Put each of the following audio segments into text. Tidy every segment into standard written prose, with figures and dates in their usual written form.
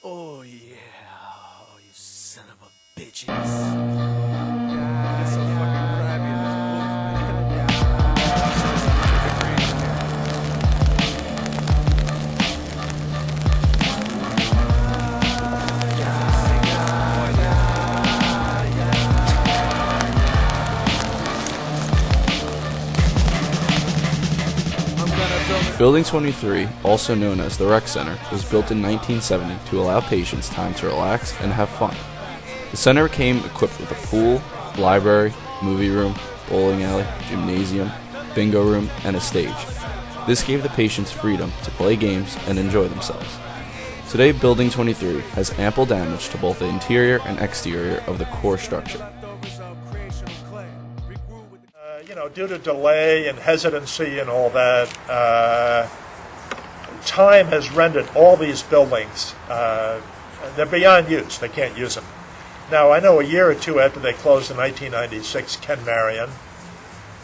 Oh yeah, oh, you son of a bitches. It's so fucking crabby in this booth, man. Building 23, also known as the Rec Center, was built in 1970 to allow patients time to relax and have fun. The center came equipped with a pool, library, movie room, bowling alley, gymnasium, bingo room, and a stage. This gave the patients freedom to play games and enjoy themselves. Today, Building 23 has ample damage to both the interior and exterior of the core structure. Due to delay and hesitancy and all that, time has rendered all these buildings, they're beyond use. They can't use them. Now, I know a year or two after they closed in 1996, Ken Marion,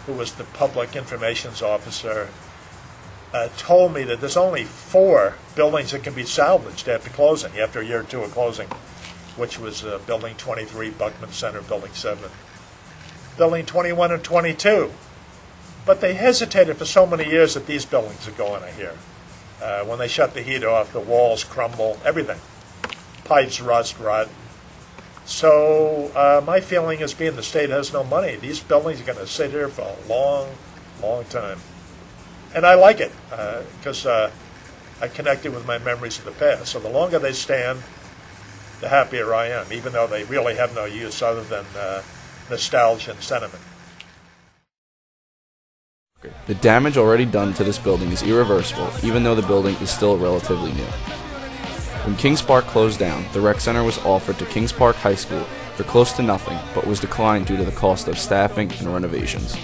who was the public information officer, told me that there's only 4 buildings that can be salvaged after closing, after a year or two of closing, which was Building 23, Buckman Center, Building 7. Building 21 and 22. But they hesitated for so many years that these buildings are going, I hear. When they shut the heat off, the walls crumble, everything. Pipes rust, rot. So my feeling is, being the state has no money, these buildings are going to sit here for a long, long time. And I like it, because I connected with my memories of the past. So the longer they stand, the happier I am, even though they really have no use other than nostalgia and sentiment. The damage already done to this building is irreversible, even though the building is still relatively new. When Kings Park closed down, the rec center was offered to Kings Park High School for close to nothing, but was declined due to the cost of staffing and renovations.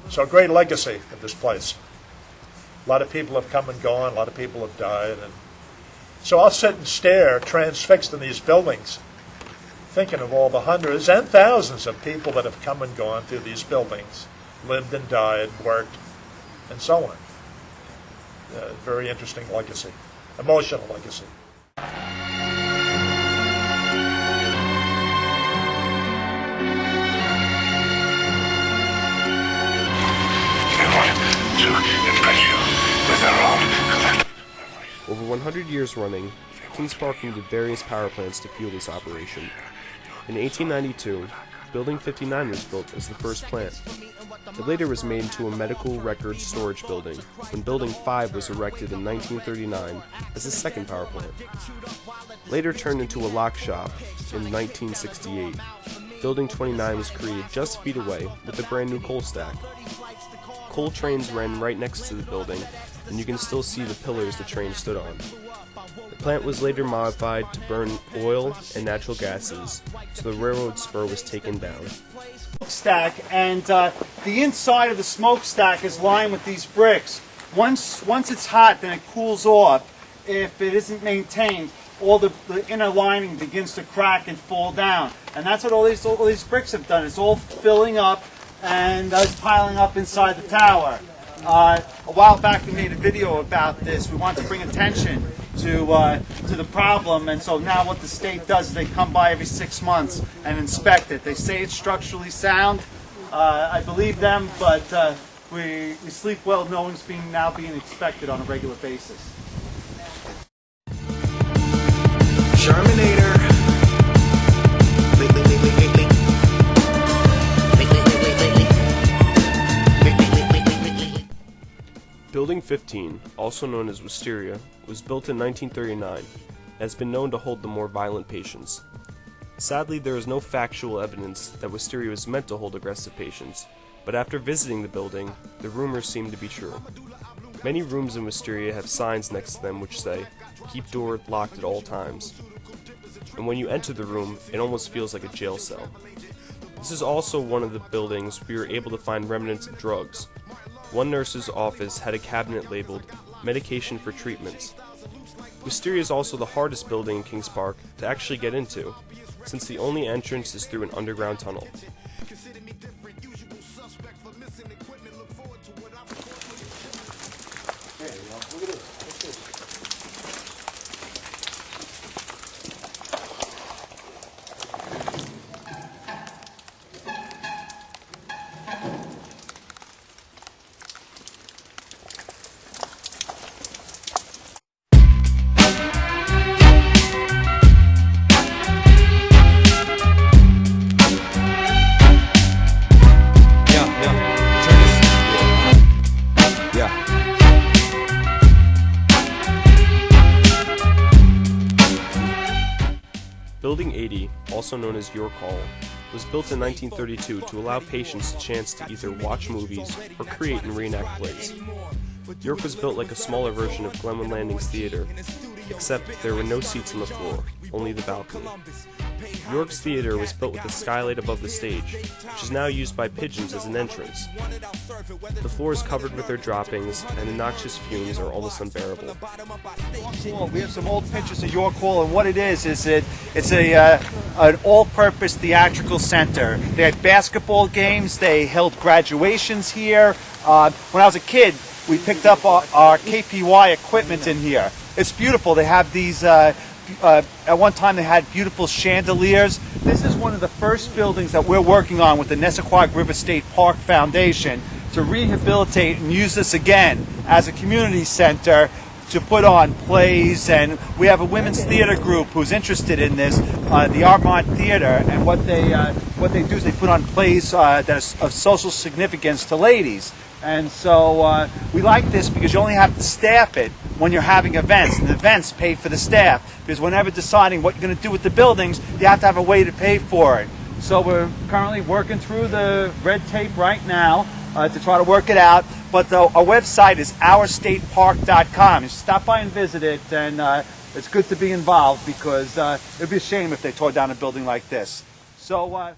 So great legacy of this place. A lot of people have come and gone, a lot of people have died, and so I'll sit and stare, transfixed in these buildings, thinking of all the hundreds and thousands of people that have come and gone through these buildings, lived and died, worked, and so on. Very interesting legacy, emotional legacy. Over 100 years running, Kings Park needed various power plants to fuel this operation. In 1892, Building 59 was built as the first plant. It later was made into a medical records storage building, when Building 5 was erected in 1939 as the second power plant. Later turned into a lock shop in 1968, Building 29 was created just feet away with a brand new coal stack. Coal trains ran right next to the building, and you can still see the pillars the train stood on. The plant was later modified to burn oil and natural gases, so the railroad spur was taken down. Stack, and the inside of the smokestack is lined with these bricks. Once it's hot, then it cools off. If it isn't maintained, all the inner lining begins to crack and fall down, and that's what all these bricks have done. It's all filling up and piling up inside the tower. A while back we made a video about this. We wanted to bring attention to the problem, and so now what the state does is they come by every 6 months and inspect it. They say it's structurally sound. I believe them, but we sleep well knowing it's now being inspected on a regular basis. Shermanator. Building 15, also known as Wisteria, was built in 1939 and has been known to hold the more violent patients. Sadly, there is no factual evidence that Wisteria was meant to hold aggressive patients, but after visiting the building, the rumors seem to be true. Many rooms in Wisteria have signs next to them which say, "Keep door locked at all times." And when you enter the room, it almost feels like a jail cell. This is also one of the buildings we were able to find remnants of drugs. One nurse's office had a cabinet labeled "Medication for Treatments." Wisteria is also the hardest building in Kings Park to actually get into, since the only entrance is through an underground tunnel. Building 80, also known as York Hall, was built in 1932 to allow patients a chance to either watch movies or create and reenact plays. York was built like a smaller version of Glenwood Landing's theater, except there were no seats on the floor, only the balcony. York's theater was built with a skylight above the stage, which is now used by pigeons as an entrance. The floor is covered with their droppings, and the noxious fumes are almost unbearable. We have some old pictures of York Hall, and what it is it's an all-purpose theatrical center. They had basketball games, they held graduations here. When I was a kid, we picked up our KPY equipment in here. It's beautiful. They have these, at one time they had beautiful chandeliers. This is one of the first buildings that we're working on with the Nessaquag River State Park Foundation to rehabilitate and use this again as a community center to put on plays. And we have a women's theater group who's interested in this, the Armont Theater, and what they do is they put on plays that are of social significance to ladies. And so we like this because you only have to staff it when you're having events, and the events pay for the staff, because whenever deciding what you're going to do with the buildings, you have to have a way to pay for it. So we're currently working through the red tape right now to try to work it out, but our website is ourstatepark.com. You stop by and visit it, and it's good to be involved, because it would be a shame if they tore down a building like this. So